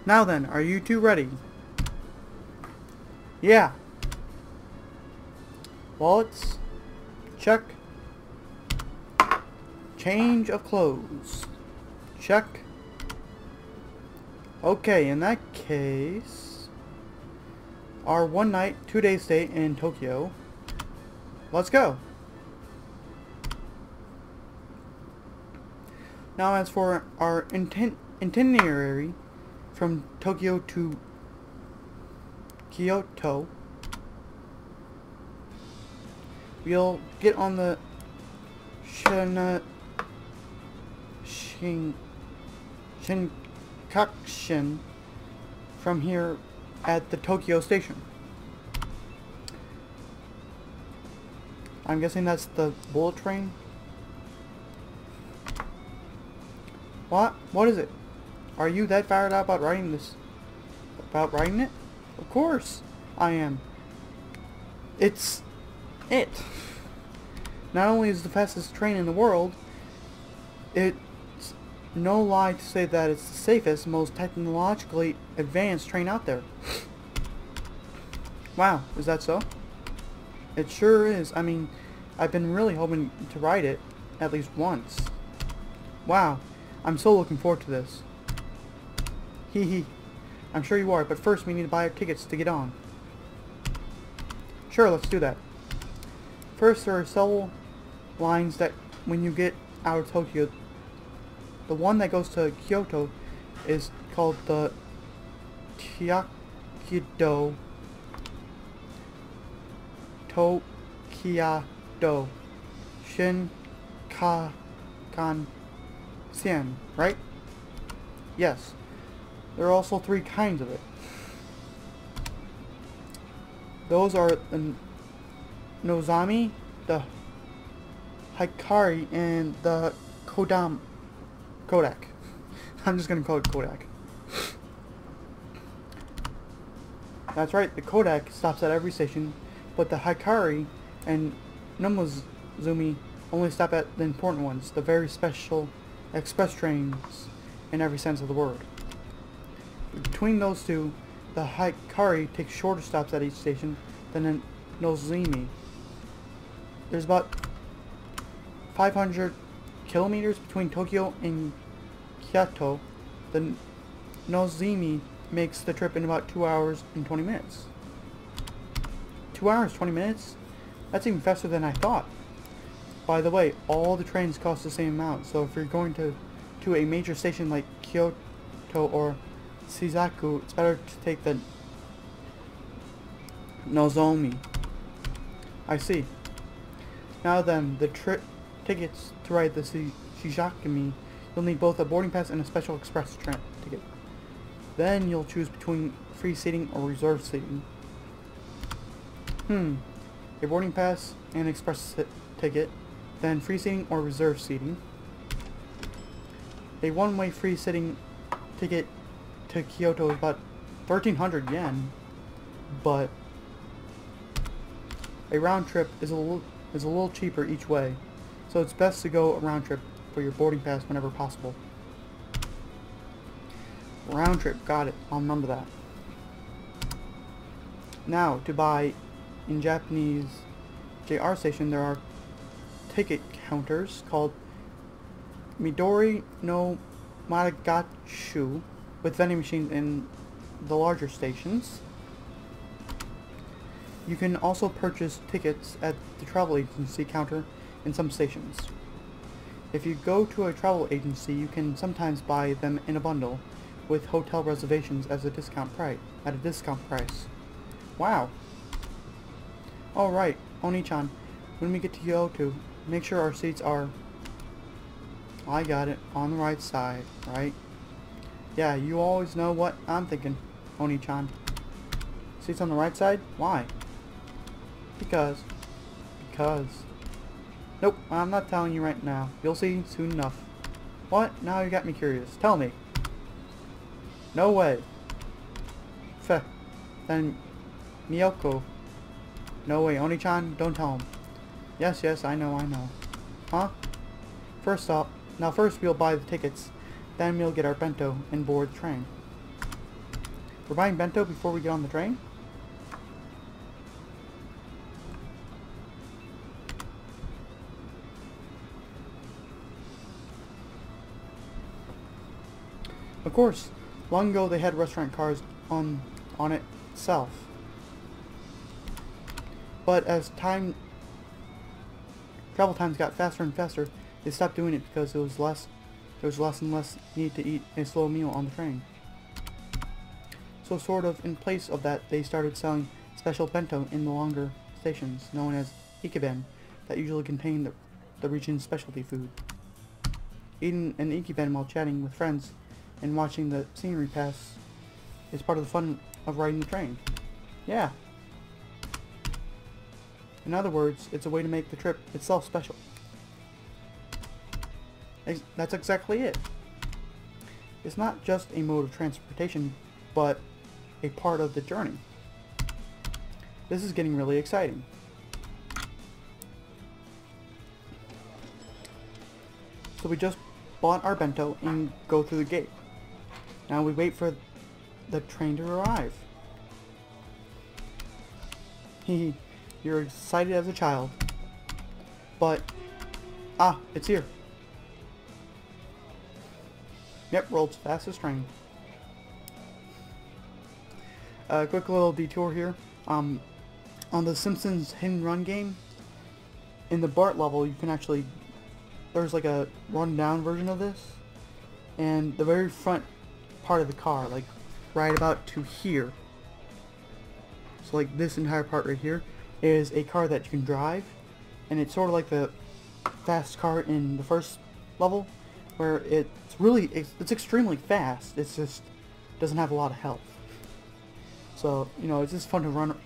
Now then, are you two ready? Yeah. Wallets. Check. Change of clothes. Check. Okay, in that case, our 1 night, 2 day stay in Tokyo. Let's go. Now as for our itinerary from Tokyo to Kyoto, we'll get on the Shinkansen from here at the Tokyo station. I'm guessing that's the bullet train. What? What is it? Are you that fired up about writing this? About writing it? Of course I am. It's it. Not only is it the fastest train in the world, it's no lie to say that it's the safest, most technologically advanced train out there. Wow, is that so? It sure is. I mean, I've been really hoping to ride it at least once. Wow, I'm so looking forward to this. Hee hee. I'm sure you are, but first we need to buy our tickets to get on. Sure, let's do that. First, there are several lines that when you get out of Tokyo, the one that goes to Kyoto is called the Tokyo Shinkansen, right? Yes. There are also 3 kinds of it. Those are the Nozomi, the Hikari, and the Kodak. I'm just gonna call it Kodak. That's right, the Kodak stops at every station, but the Hikari and Nomozumi only stop at the important ones, the very special express trains in every sense of the word. Between those two, the Hikari takes shorter stops at each station than the Nozomi. There's about 500 kilometers between Tokyo and Kyoto. The Nozomi makes the trip in about 2 hours and 20 minutes. 2 hours, 20 minutes? That's even faster than I thought. By the way, all the trains cost the same amount, so if you're going to a major station like Kyoto or Shizuoka, it's better to take the Nozomi. I see. Now then, the tickets to ride the Shizuoka, you'll need both a boarding pass and a special express train ticket. Then you'll choose between free seating or reserved seating. A boarding pass and express ticket, then free seating or reserved seating. A one-way free sitting ticket to Kyoto is about 1,300 yen, but a round trip is a little cheaper each way, so it's best to go a round trip for your boarding pass whenever possible. Round trip, got it. I'll remember that. Now, to buy in Japanese JR station, there are ticket counters called Midori no Madagachu with vending machines in the larger stations. You can also purchase tickets at the travel agency counter in some stations. If you go to a travel agency, you can sometimes buy them in a bundle with hotel reservations as a discount price. Wow. Alright, Oni-chan, when we get to Kyoto, make sure our seats are, I got it, on the right side, right? Yeah, you always know what I'm thinking, Oni-chan. Seats on the right side? Why? Because. Nope, I'm not telling you right now. You'll see soon enough. What? Now you got me curious. Tell me. No way. Feh. Then Miyoko. No way, Oni-chan, don't tell him. Yes, I know. Huh? First we'll buy the tickets, then we'll get our bento and board the train. We're buying bento before we get on the train? Of course, long ago they had restaurant cars on it itself. But as travel times got faster and faster, they stopped doing it because there was less and less need to eat a slow meal on the train. So sort of in place of that, they started selling special bento in the longer stations, known as ikiben, that usually contain the region's specialty food. Eating an ikiben while chatting with friends and watching the scenery pass is part of the fun of riding the train. Yeah. In other words, it's a way to make the trip itself special. That's exactly it. It's not just a mode of transportation, but a part of the journey. This is getting really exciting. So we just bought our bento and go through the gate. Now we wait for the train to arrive. You're excited as a child. But, it's here. Yep, world's fastest train. Quick little detour here. On the Simpsons Hit and Run game, in the BART level, you can actually, there's like a run-down version of this, and the very front part of the car, like right about to here, so like this entire part right here, is a car that you can drive, and it's sort of like the fast car in the first level, where it's extremely fast. It's just doesn't have a lot of health. So you know, it's just fun to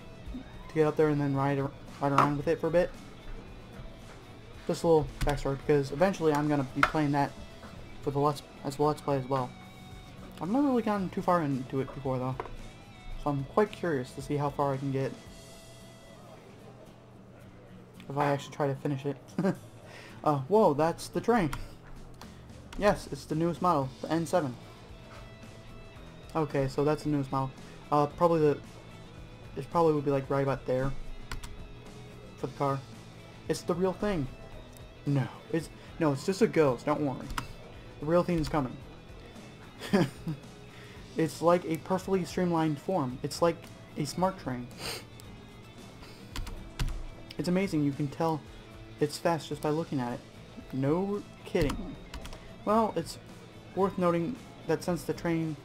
get up there and then ride around with it for a bit. Just a little backstory, because eventually I'm gonna be playing that for the let's play as well. I've never really gotten too far into it before though, so I'm quite curious to see how far I can get if I actually try to finish it. Whoa, that's the train. Yes, it's the newest model, the N7. Okay, so that's the newest model. It probably would be like right about there for the car. It's the real thing. No, it's just a ghost. Don't worry, the real thing is coming. It's like a perfectly streamlined form. It's like a smart train. It's amazing. You can tell it's fast just by looking at it. No kidding. Well, it's worth noting that since the train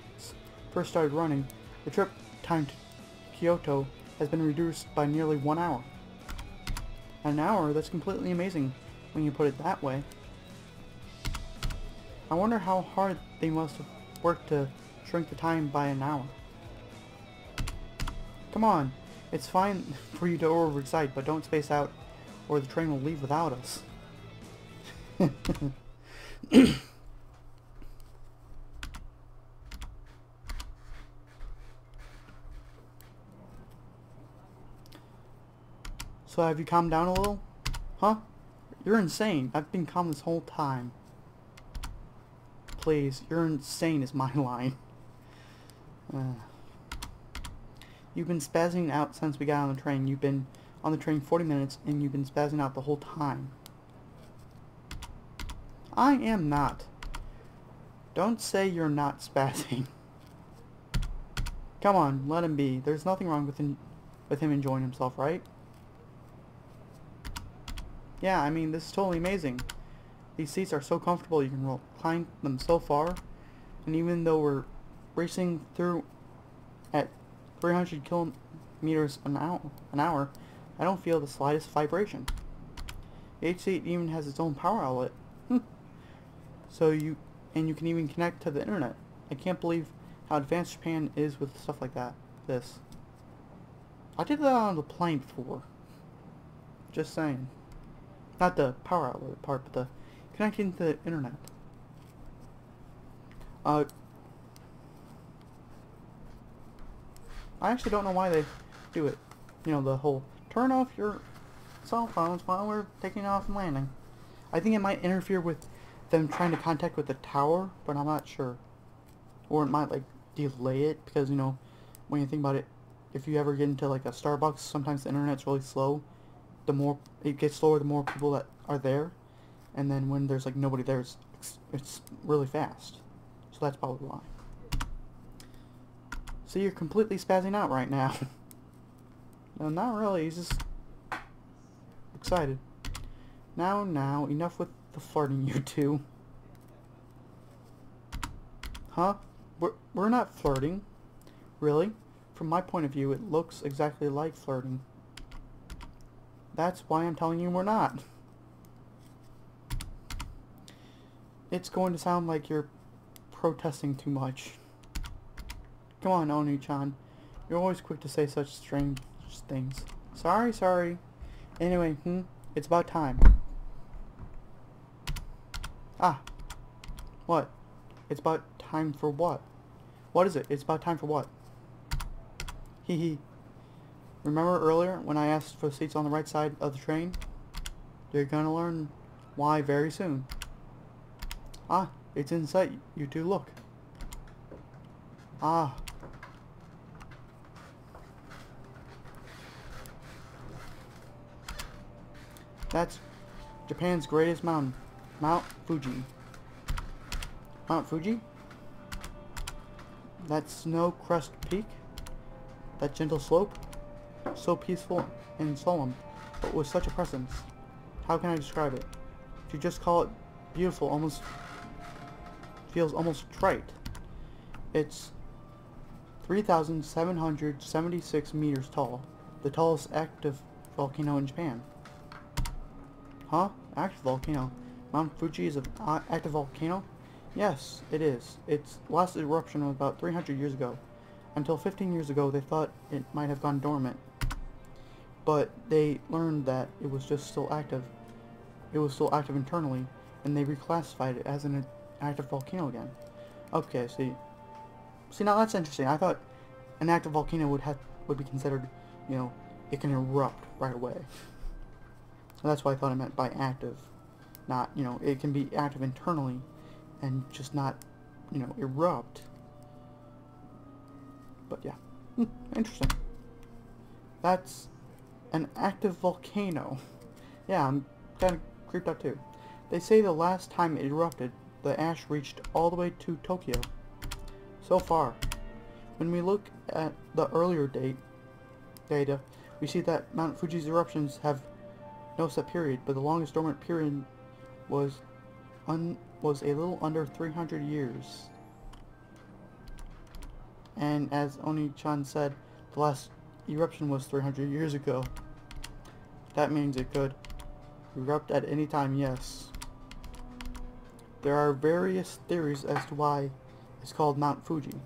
first started running, the trip time to Kyoto has been reduced by nearly 1 hour. An hour? That's completely amazing when you put it that way. I wonder how hard they must have worked to shrink the time by an hour. Come on, it's fine for you to overexcite, but don't space out or the train will leave without us. So have you calmed down a little? Huh? You're insane. I've been calm this whole time. Please, you're insane is my line. You've been spazzing out since we got on the train. You've been on the train 40 minutes and you've been spazzing out the whole time. I am not. Don't say you're not spazzing. Come on, let him be. There's nothing wrong with him enjoying himself, right? Yeah, I mean, this is totally amazing. These seats are so comfortable, you can recline them so far. And even though we're racing through at 300 kilometers an hour, I don't feel the slightest vibration. Each seat even has its own power outlet. So you can even connect to the internet. I can't believe how advanced Japan is with stuff like that. I did that on the plane before. Just saying. Not the power outlet part, but the connecting to the internet. I actually don't know why they do it. You know, the whole turn off your cell phones while we're taking off and landing. I think it might interfere with them trying to contact with the tower, but I'm not sure. Or it might like delay it because, you know, when you think about it, if you ever get into like a Starbucks, sometimes the internet's really slow. The more it gets slower, the more people that are there, and then when there's like nobody there, it's really fast. So that's probably why. So you're completely spazzing out right now. No, not really. He's just excited. Now, enough with the flirting, you two. Huh? We're not flirting. Really? From my point of view, it looks exactly like flirting. That's why I'm telling you we're not. It's going to sound like you're protesting too much. Come on, Oni-chan. You're always quick to say such strange things. Sorry. Anyway, it's about time. Ah. What? It's about time for what? What is it? It's about time for what? Hee. Remember earlier when I asked for seats on the right side of the train? You're gonna learn why very soon. Ah, it's in sight. You two look. Ah. That's Japan's greatest mountain, Mount Fuji. Mount Fuji? That snow-crest peak? That gentle slope? So peaceful and solemn, but with such a presence. How can I describe it? If you just call it beautiful, almost feels almost trite. It's 3,776 meters tall, the tallest active volcano in Japan. Huh? Active volcano? Mount Fuji is an active volcano? Yes, it is. Its last eruption was about 300 years ago. Until 15 years ago, they thought it might have gone dormant. But they learned that it was just still active. It was still active internally, and they reclassified it as an active volcano again. Okay, see now that's interesting. I thought an active volcano would be considered, you know, it can erupt right away. So that's what I thought I meant by active. Not, you know, it can be active internally and just not, you know, erupt. But yeah, interesting. That's an active volcano. Yeah, I'm kind of creeped out too. They say the last time it erupted, the ash reached all the way to Tokyo. So far. When we look at the earlier data, we see that Mount Fuji's eruptions have no set period, but the longest dormant period was a little under 300 years. And as Oni-chan said, the last eruption was 300 years ago. That means it could erupt at any time, yes. There are various theories as to why it's called Mount Fuji.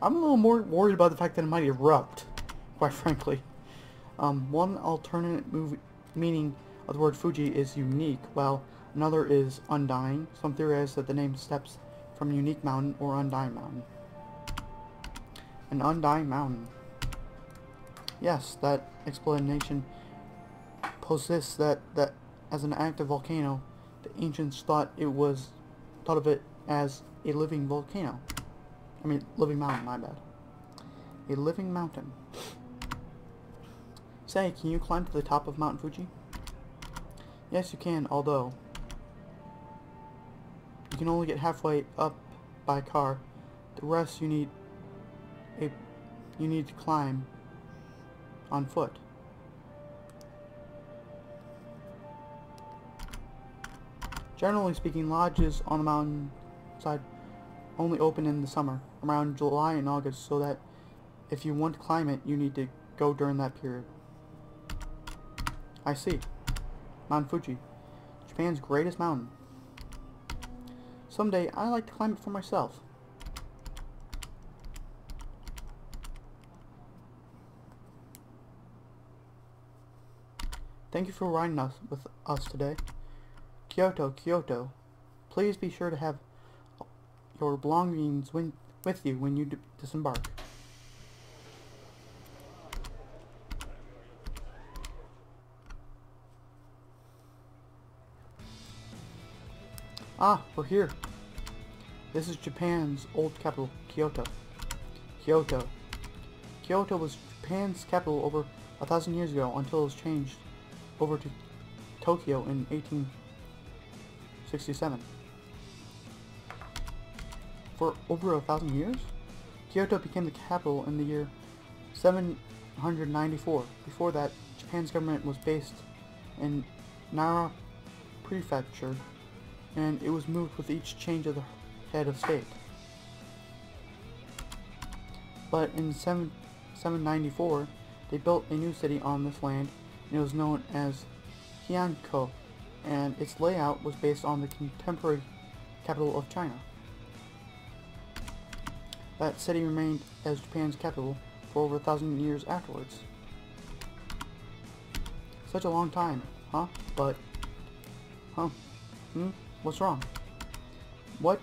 I'm a little more worried about the fact that it might erupt, quite frankly. One alternate meaning of the word Fuji is unique, while another is undying. Some theorize that the name stems from unique mountain or undying mountain. An undying mountain. Yes, that explanation possesses that as an active volcano, the ancients thought of it as a living volcano. I mean, living mountain, my bad. A living mountain. Say, can you climb to the top of Mount Fuji? Yes, you can, although you can only get halfway up by car. The rest you need to climb on foot. Generally speaking, lodges on the mountain side only open in the summer, around July and August, so that if you want to climb it, you need to go during that period. I see. Mount Fuji, Japan's greatest mountain. Someday, I'd like to climb it for myself. Thank you for riding with us today. Kyoto. Please be sure to have your belongings with you when you disembark. Ah, we're here. This is Japan's old capital, Kyoto. Kyoto was Japan's capital over 1,000 years ago until it was changed over to Tokyo in 1867. For over 1,000 years, Kyoto became the capital in the year 794. Before that, Japan's government was based in Nara Prefecture, and it was moved with each change of the head of state. But in 794, they built a new city on this land, and it was known as Heianko, and its layout was based on the contemporary capital of China. That city remained as Japan's capital for over 1,000 years afterwards. Such a long time, huh? But, what's wrong? What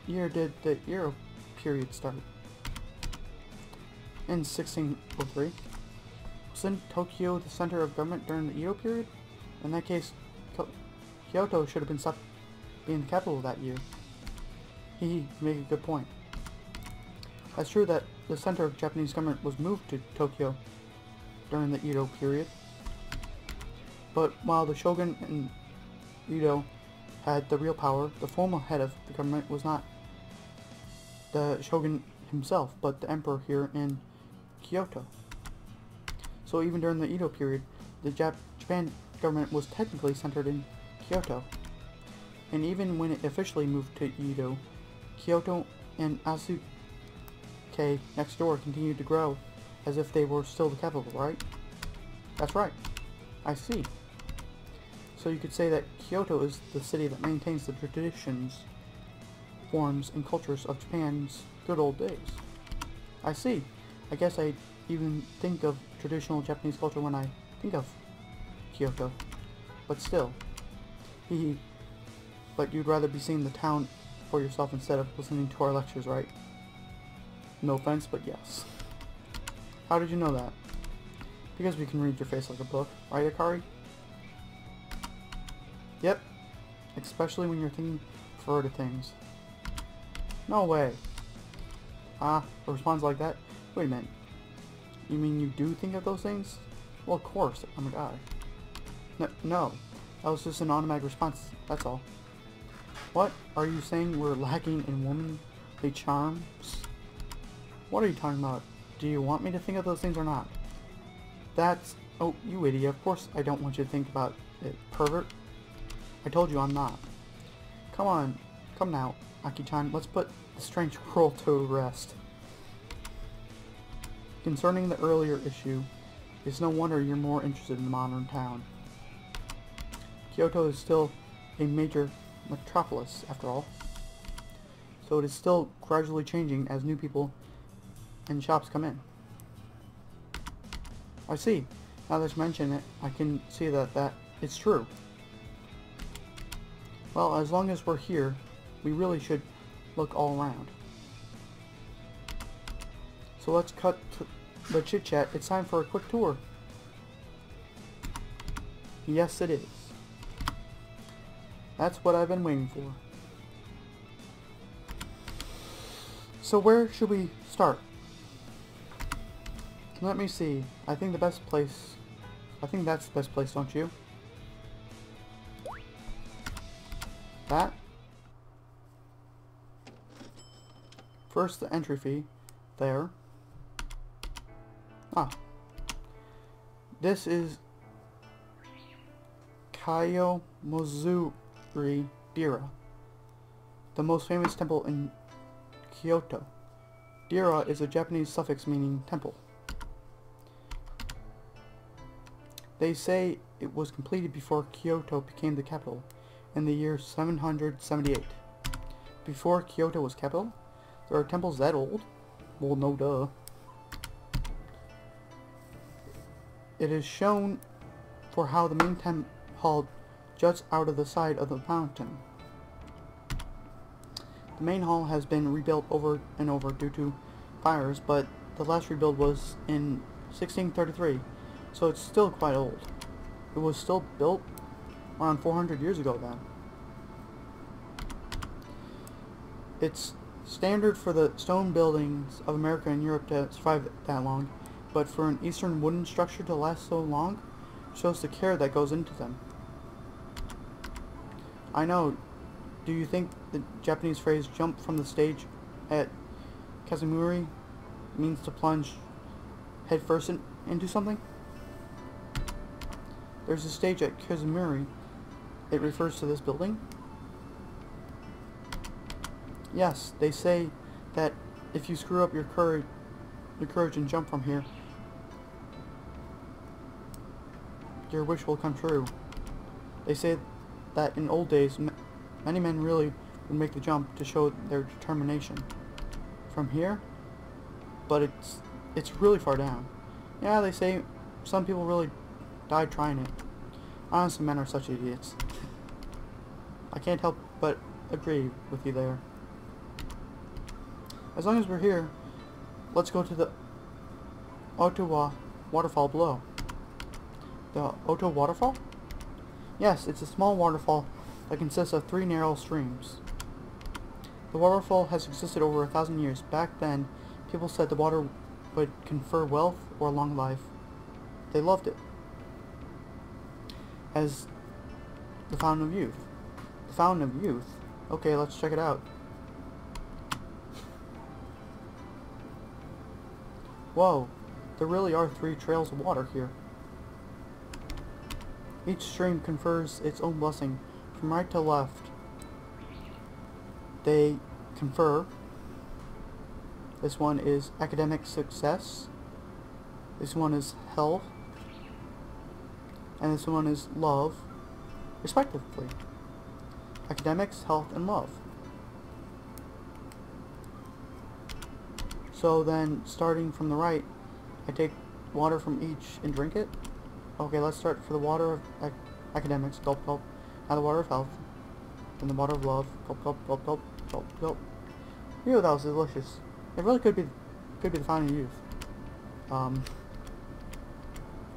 year did the Edo period start? In 1603. Wasn't Tokyo the center of government during the Edo period? In that case, Kyoto should have been stopped being the capital that year. You make a good point. That's true that the center of Japanese government was moved to Tokyo during the Edo period. But while the shogun in Edo had the real power, the formal head of the government was not the shogun himself, but the emperor here in Kyoto. So even during the Edo period, the Japan government was technically centered in Kyoto. And even when it officially moved to Edo, Kyoto and Asuke next door continued to grow as if they were still the capital, right? That's right. I see. So you could say that Kyoto is the city that maintains the traditions, forms, and cultures of Japan's good old days. I see. I guess I even think of traditional Japanese culture when I think of Kyoto. But still. But you'd rather be seeing the town for yourself instead of listening to our lectures, right? No offense, but yes. How did you know that? Because we can read your face like a book, right, Akari? Yep. Especially when you're thinking further things. No way. A response like that? Wait a minute. You mean you do think of those things? Well, of course, I'm a guy. No. That was just an automatic response, that's all. What? Are you saying we're lacking in womanly charms? What are you talking about? Do you want me to think of those things or not? That's... Oh, you idiot. Of course I don't want you to think about it, pervert. I told you I'm not. Come on. Come now, Aki-chan. Let's put the strange girl to rest. Concerning the earlier issue, it's no wonder you're more interested in the modern town. Kyoto is still a major metropolis, after all. So it is still gradually changing as new people and shops come in. I see. Now that you mention it, I can see that it's true. Well, as long as we're here, we really should look all around. So let's cut to the chit-chat. It's time for a quick tour. Yes, it is. That's what I've been waiting for. So where should we start? Let me see. I think that's the best place, don't you? That? First, the entry fee. There. This is Kaiomozuri-dera, the most famous temple in Kyoto. Dera is a Japanese suffix meaning temple. They say it was completed before Kyoto became the capital in the year 778. Before Kyoto was capital? There are temples that old? Well, no duh. It is shown for how the main hall juts out of the side of the mountain. The main hall has been rebuilt over and over due to fires, but the last rebuild was in 1633, so it's still quite old. It was still built around 400 years ago then. It's standard for the stone buildings of America and Europe to survive that long, but for an Eastern wooden structure to last so long, shows the care that goes into them. I know. Do you think the Japanese phrase "jump from the stage" at Kazumuri means to plunge headfirst into something? There's a stage at Kazumuri. It refers to this building? Yes, they say that if you screw up your courage and jump from here, your wish will come true. They say that in old days, many men really would make the jump to show their determination. From here? But it's really far down. Yeah, they say some people really died trying it. Honestly, men are such idiots. I can't help but agree with you there. As long as we're here, let's go to the Ottawa waterfall below. The Oto waterfall? Yes, it's a small waterfall that consists of 3 narrow streams. The waterfall has existed over 1,000 years. Back then, people said the water would confer wealth or long life. They loved it as the fountain of youth. The fountain of youth? Okay, let's check it out. Whoa, there really are 3 trails of water here. Each stream confers its own blessing. From right to left, they confer. This one is academic success. This one is health. And this one is love, respectively. Academics, health, and love. So then, starting from the right, I take water from each and drink it. Okay, let's start for the water of academics, gulp gulp. Now the water of health. Then the water of love, gulp gulp gulp gulp gulp gulp. Ew, that was delicious. It really could be the fountain of youth.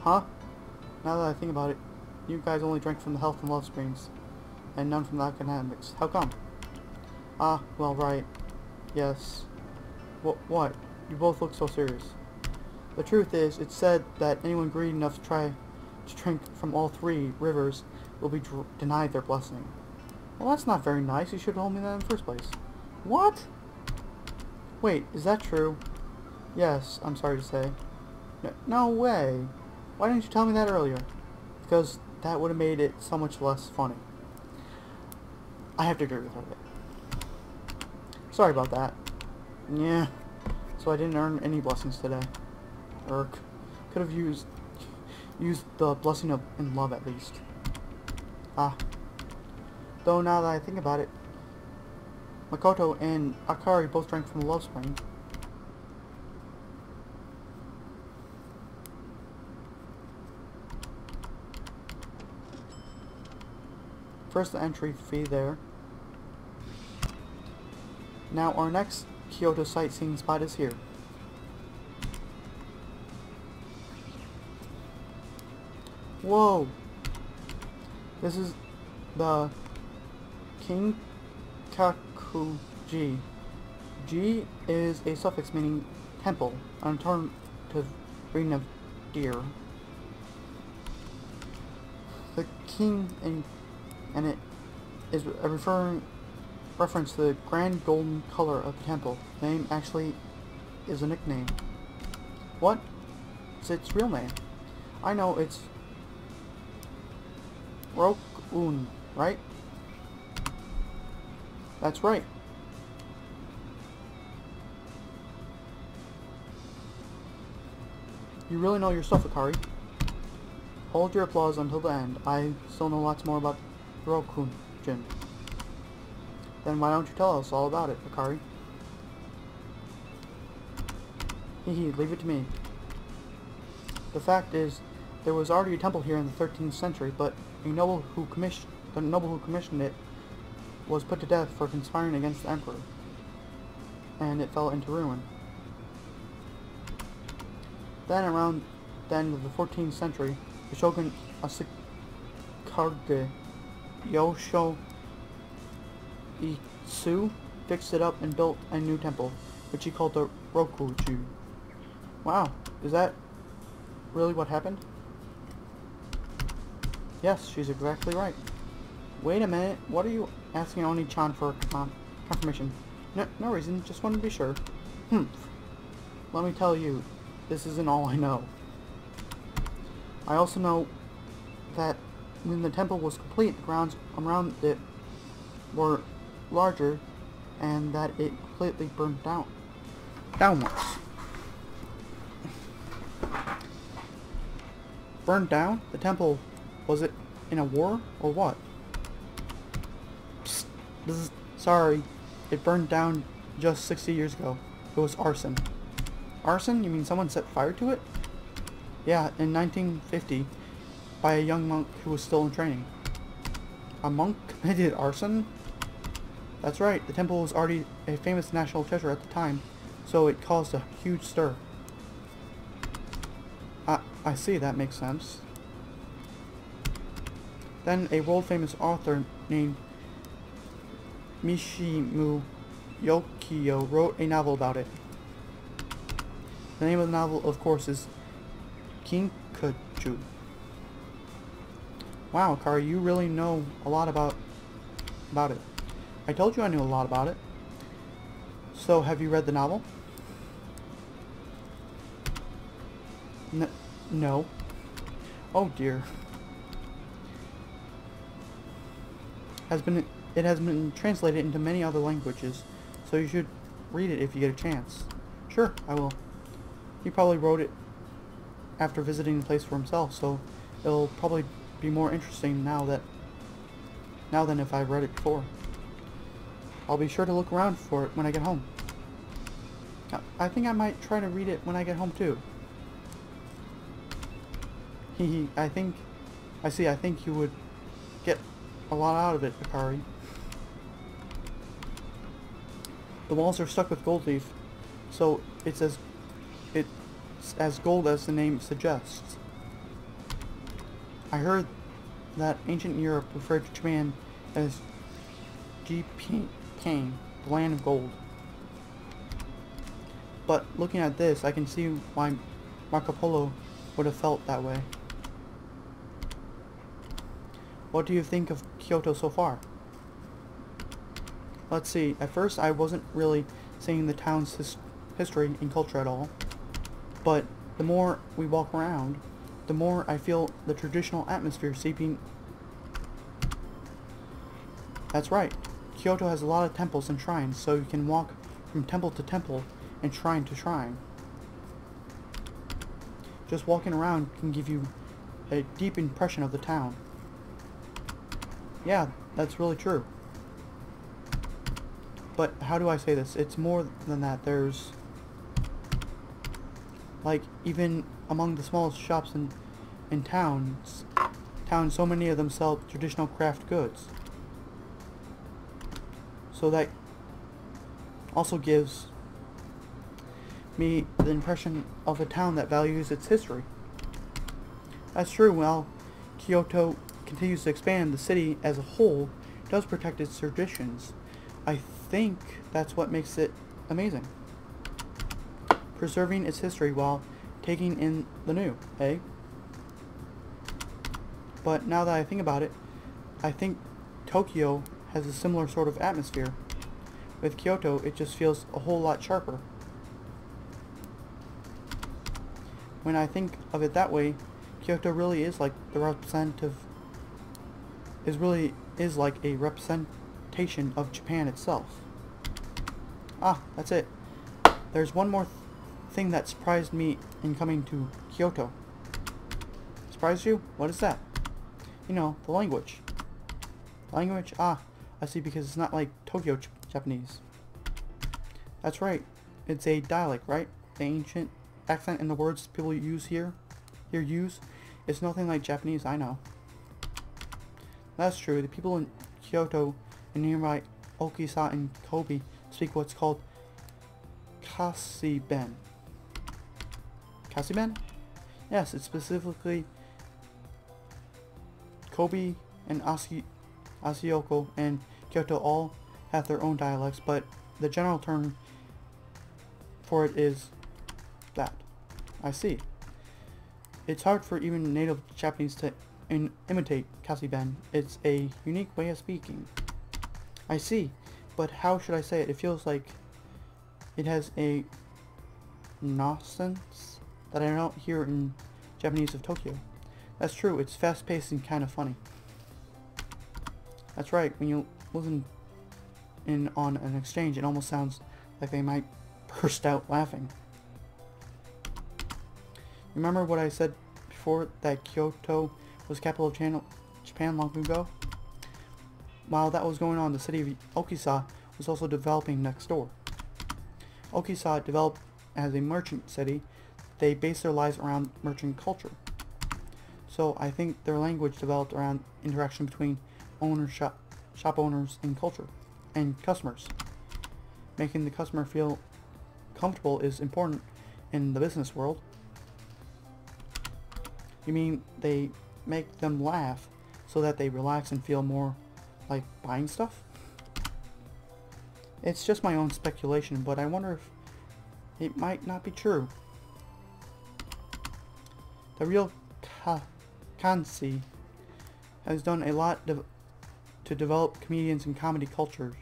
Huh? Now that I think about it, you guys only drank from the health and love springs, and none from the academics. How come? Ah, well, right. Yes. What? You both look so serious. The truth is, it's said that anyone greedy enough to try to drink from all 3 rivers will be denied their blessing. Well, that's not very nice. You should have told me that in the first place. What? Wait, is that true? Yes, I'm sorry to say. No way. Why didn't you tell me that earlier? Because that would have made it so much less funny. I have to agree with her there. Sorry about that. Yeah. So I didn't earn any blessings today. Could have used the blessing of in love at least. Ah. Though now that I think about it, Makoto and Akari both drank from the love spring. First the entry fee there. Now our next Kyoto sightseeing spot is here. Whoa! This is the Kinkaku-ji. Ji is a suffix meaning temple, an alternative breeding of deer. The king and it is a reference to the grand golden color of the temple. The name actually is a nickname. What? It's its real name. I know, it's Rokun, right? That's right. You really know your stuff, Akari. Hold your applause until the end. I still know lots more about Rokun-jin. Then why don't you tell us all about it, Akari? Hehe, leave it to me. The fact is, there was already a temple here in the 13th century, but the noble who commissioned it was put to death for conspiring against the emperor, and it fell into ruin. Then, around the end of the 14th century, the shogun Asakage Yosho Itsu fixed it up and built a new temple, which he called the Rokuju. Wow, is that really what happened? Yes, she's exactly right. Wait a minute, what are you asking Oni-chan for confirmation? No reason, just wanted to be sure. Let me tell you, this isn't all I know. I also know that when the temple was complete, the grounds around it were larger, and that it completely burned downwards. Burned down? The temple, was it in a war, or what? Psst, sorry, it burned down just 60 years ago. It was arson. Arson? You mean someone set fire to it? Yeah, in 1950, by a young monk who was still in training. A monk committed arson? That's right, the temple was already a famous national treasure at the time, so it caused a huge stir. I see, that makes sense. Then a world-famous author named Mishimu Yokio wrote a novel about it. The name of the novel, of course, is Kinkaju. Wow, Kari, you really know a lot about it. I told you I knew a lot about it. So, have you read the novel? No. Oh dear. It has been translated into many other languages, so you should read it if you get a chance. Sure, I will. He probably wrote it after visiting the place for himself, so it'll probably be more interesting now than if I read it before. I'll be sure to look around for it when I get home. I think I might try to read it when I get home too. I think you would get a lot out of it, Akari. The walls are stuck with gold leaf, so it's as gold as the name suggests. I heard that ancient Europe referred to Japan as Japan, the land of gold. But looking at this, I can see why Marco Polo would have felt that way. What do you think of Kyoto so far? Let's see, at first I wasn't really seeing the town's history and culture at all, but the more we walk around, the more I feel the traditional atmosphere seeping. That's right, Kyoto has a lot of temples and shrines, so you can walk from temple to temple and shrine to shrine. Just walking around can give you a deep impression of the town. Yeah, that's really true. But how do I say this? It's more than that. There's, like, even among the smallest shops in towns, so many of them sell traditional craft goods. So that also gives me the impression of a town that values its history. That's true. While Kyoto continues to expand, the city as a whole does protect its traditions. I think that's what makes it amazing. Preserving its history while taking in the new, eh? But now that I think about it, I think Tokyo has a similar sort of atmosphere. With Kyoto, it just feels a whole lot sharper. When I think of it that way, Kyoto really is like the representative is like a representation of Japan itself. Ah, that's it. There's one more thing that surprised me in coming to Kyoto. Surprised you? What is that? You know, the language. Language? Ah, I see, because it's not like Tokyo Japanese. That's right. It's a dialect, right? The ancient accent and the words people use here it's nothing like Japanese, I know. That's true. The people in Kyoto and nearby Okisa and Kobe speak what's called Kasiben. Kasiben? Yes, it's specifically Kobe and Asioko and Kyoto all have their own dialects, but the general term for it is that. I see. It's hard for even native Japanese to imitate Kasiben. It's a unique way of speaking. I see, but how should I say it? It feels like it has a nonsense that I don't hear in Japanese of Tokyo. That's true, it's fast-paced and kind of funny. That's right, when you listen in on an exchange, it almost sounds like they might burst out laughing. Remember what I said before, that Kyoto was capital of Japan long ago? While that was going on, the city of Okisa was also developing next door. Okisa developed as a merchant city. They based their lives around merchant culture. So I think their language developed around interaction between shop owners and culture and customers. Making the customer feel comfortable is important in the business world. You mean they make them laugh so that they relax and feel more like buying stuff? It's just my own speculation, but I wonder if it might not be true. The real Kansi has done a lot to develop comedians and comedy cultures,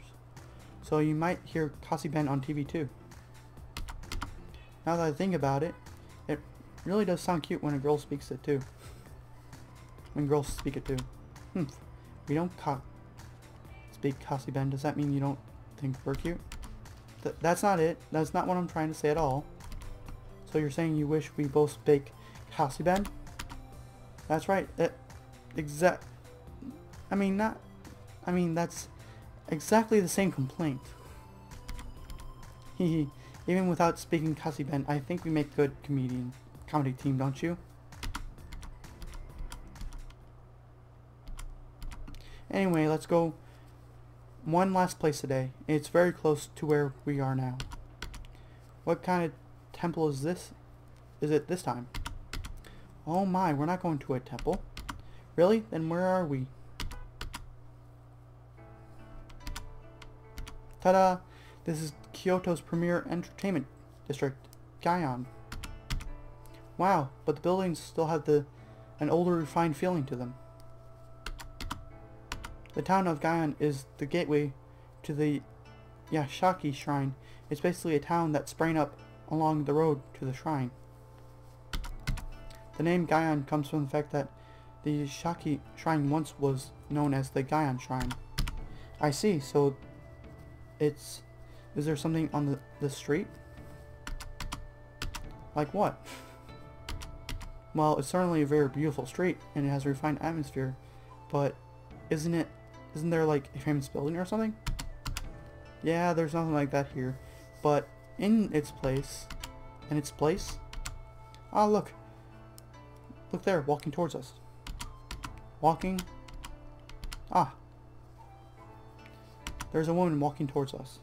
so you might hear Kasiben on TV too. Now that I think about it, it really does sound cute when a girl speaks it too. When girls speak it too. We don't speak Kasiben. Does that mean you don't think we're cute? That's not it. That's not what I'm trying to say at all. So you're saying you wish we both speak Kasiben? That's right. That's exactly the same complaint. Hehe. Even without speaking Kasiben, I think we make good comedy team, don't you? Anyway, let's go one last place today. It's very close to where we are now. What kind of temple is this? Is it this time? Oh my, we're not going to a temple. Really? Then where are we? Ta-da! This is Kyoto's premier entertainment district, Gion. Wow, but the buildings still have an older, refined feeling to them. The town of Gion is the gateway to the Yashaki Shrine. It's basically a town that's sprang up along the road to the shrine. The name Gion comes from the fact that the Yashaki Shrine once was known as the Gion Shrine. I see, so is there something on the street? Like what? Well, it's certainly a very beautiful street, and it has a refined atmosphere, but isn't there like a famous building or something? Yeah, there's nothing like that here, but in its place, ah, look there, walking towards us. Walking, ah, there's a woman walking towards us.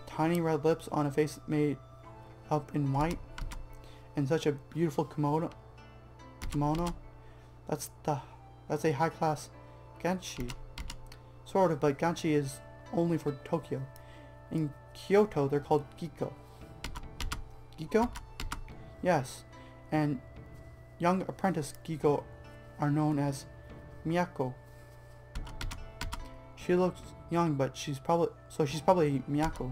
Tiny red lips on a face made up in white, and such a beautiful kimono. That's a high-class ganshi. Sort of, but ganshi is only for Tokyo. In Kyoto, they're called giko. Giko? Yes, and young apprentice giko are known as miyako. She looks young, but she's probably miyako.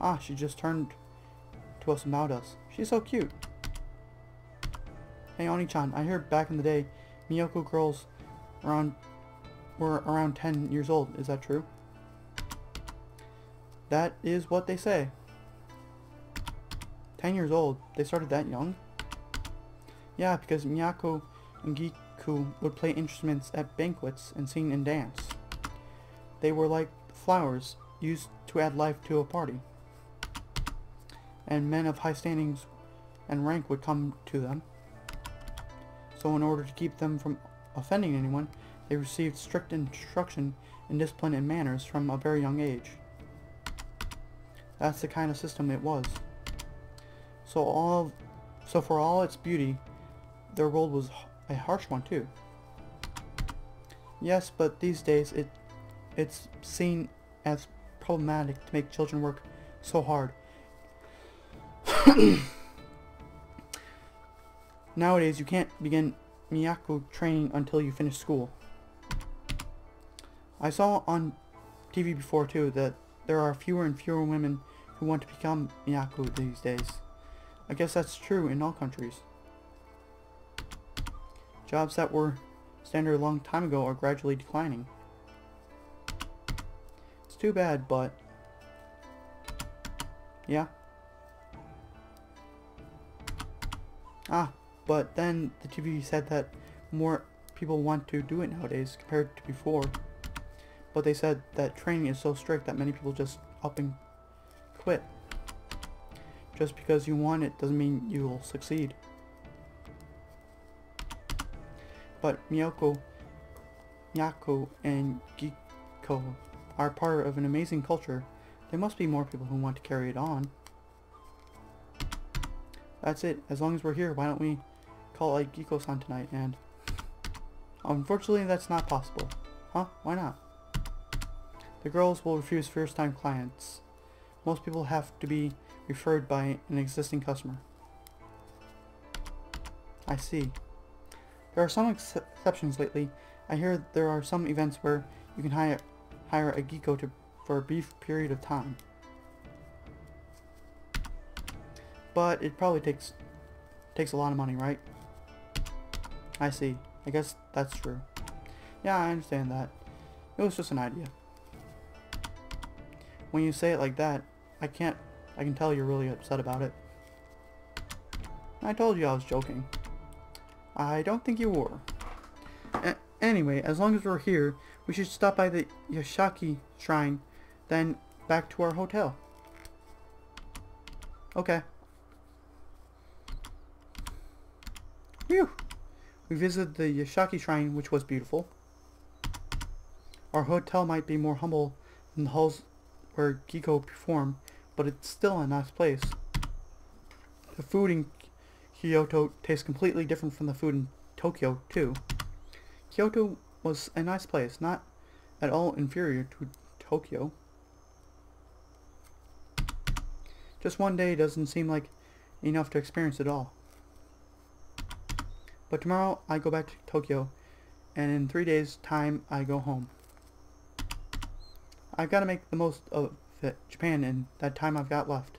Ah, she just turned to us about us. She's so cute. Hey Oni-chan, I heard back in the day, Miyako girls were around 10 years old. Is that true? That is what they say. 10 years old? They started that young? Yeah, because Miyako and Giku would play instruments at banquets and sing and dance. They were like flowers used to add life to a party. And men of high standings and rank would come to them. So in order to keep them from offending anyone, they received strict instruction in discipline and manners from a very young age. That's the kind of system it was. So for all its beauty, their world was a harsh one too. Yes, but these days it's seen as problematic to make children work so hard. Nowadays, you can't begin Miyako training until you finish school. I saw on TV before too that there are fewer and fewer women who want to become Miyako these days. I guess that's true in all countries. Jobs that were standard a long time ago are gradually declining. It's too bad, but yeah. But then the TV said that more people want to do it nowadays compared to before. But they said that training is so strict that many people just up and quit. Just because you want it doesn't mean you'll succeed. But Miyako and Giko are part of an amazing culture. There must be more people who want to carry it on. That's it. As long as we're here, why don't we call it Giko-san tonight? And unfortunately, that's not possible. Huh? Why not? The girls will refuse first-time clients. Most people have to be referred by an existing customer. I see. There are some exceptions lately. I hear there are some events where you can hire a Giko for a brief period of time. But it probably takes a lot of money, right? I see. I guess that's true. Yeah, I understand that. It was just an idea. When you say it like that, I can tell you're really upset about it. I told you I was joking. I don't think you were. Anyway, as long as we're here, we should stop by the Yashaki shrine, then back to our hotel. Okay. Phew! We visited the Yashaki shrine, which was beautiful. Our hotel might be more humble than the halls where Giko perform, but it's still a nice place. The food in Kyoto tastes completely different from the food in Tokyo, too. Kyoto was a nice place, not at all inferior to Tokyo. Just one day doesn't seem like enough to experience it all. But tomorrow I go back to Tokyo, and in 3 days' time I go home. I've got to make the most of Japan in that time I've got left.